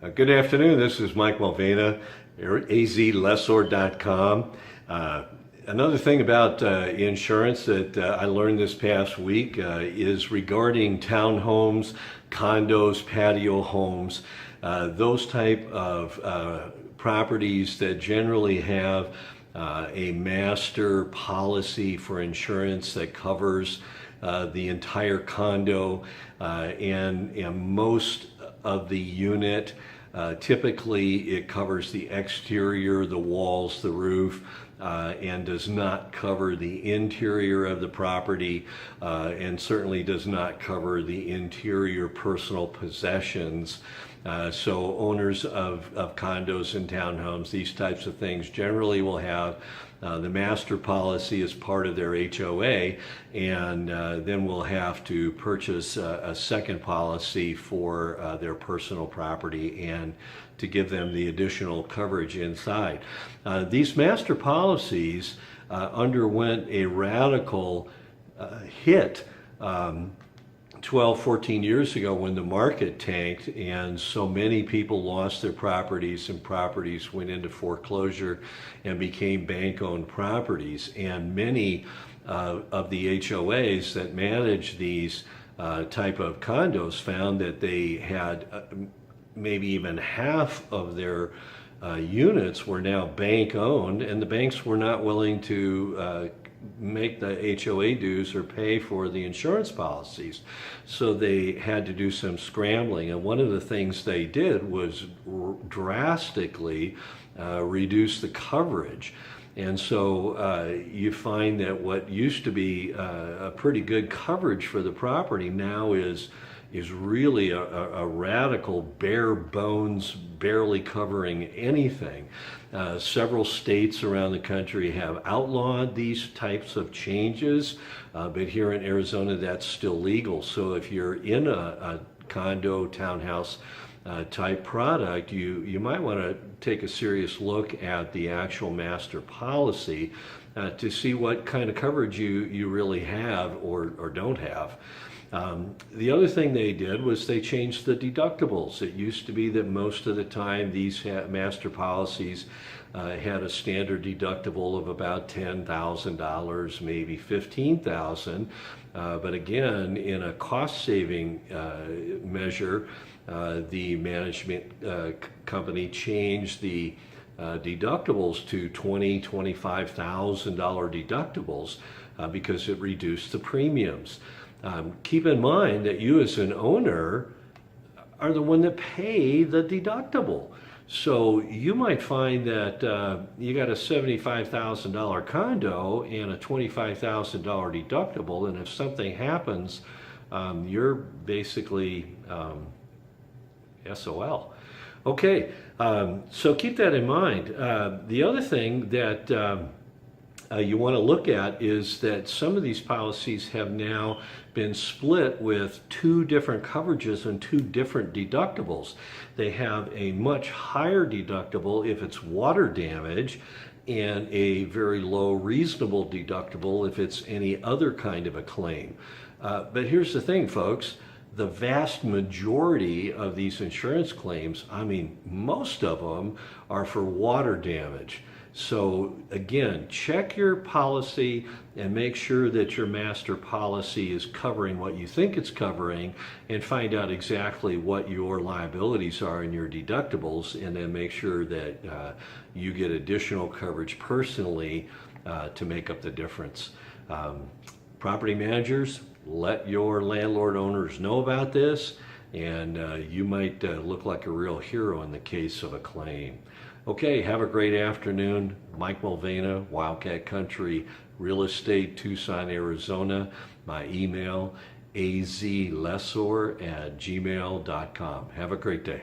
Good afternoon. This is Mike Mulvaney, AZlessor.com. Another thing about insurance that I learned this past week is regarding townhomes, condos, patio homes, those type of properties that generally have a master policy for insurance that covers the entire condo and most of the unit. Typically, it covers the exterior, the walls, the roof, and does not cover the interior of the property, and certainly does not cover the interior personal possessions. So owners of condos and townhomes, these types of things generally will have the master policy as part of their HOA, and then will have to purchase a second policy for their personal property and to give them the additional coverage inside. These master policies underwent a radical hit 12, 14 years ago when the market tanked and so many people lost their properties and properties went into foreclosure and became bank-owned properties. And many of the HOAs that manage these type of condos found that they had maybe even half of their units were now bank-owned, and the banks were not willing to make the HOA dues or pay for the insurance policies. So they had to do some scrambling, and one of the things they did was drastically reduce the coverage. And so you find that what used to be a pretty good coverage for the property now is really a radical bare bones, barely covering anything. Several states around the country have outlawed these types of changes, but here in Arizona that's still legal. So if you're in a condo, townhouse type product, you might want to take a serious look at the actual master policy to see what kind of coverage you really have or don't have. The other thing they did was they changed the deductibles. It used to be that most of the time these master policies had a standard deductible of about $10,000, maybe $15,000. But again, in a cost-saving measure, the management company changed the deductibles to $20,000, $25,000 deductibles because it reduced the premiums. Keep in mind that you as an owner are the one that pay the deductible. So you might find that you got a $75,000 condo and a $25,000 deductible, and if something happens, you're basically SOL. Okay, so keep that in mind. The other thing that you want to look at is that some of these policies have now been split with two different coverages and two different deductibles. They have a much higher deductible if it's water damage and a very low reasonable deductible if it's any other kind of a claim. But here's the thing, folks. The vast majority of these insurance claims, I mean, most of them are for water damage. So again, check your policy and make sure that your master policy is covering what you think it's covering, and find out exactly what your liabilities are and your deductibles, and then make sure that you get additional coverage personally to make up the difference. Property managers, let your landlord owners know about this, and you might look like a real hero in the case of a claim. Okay, have a great afternoon. Mike Mulvaney, Wildcat Country Real Estate, Tucson, Arizona. My email, azlessor@gmail.com. Have a great day.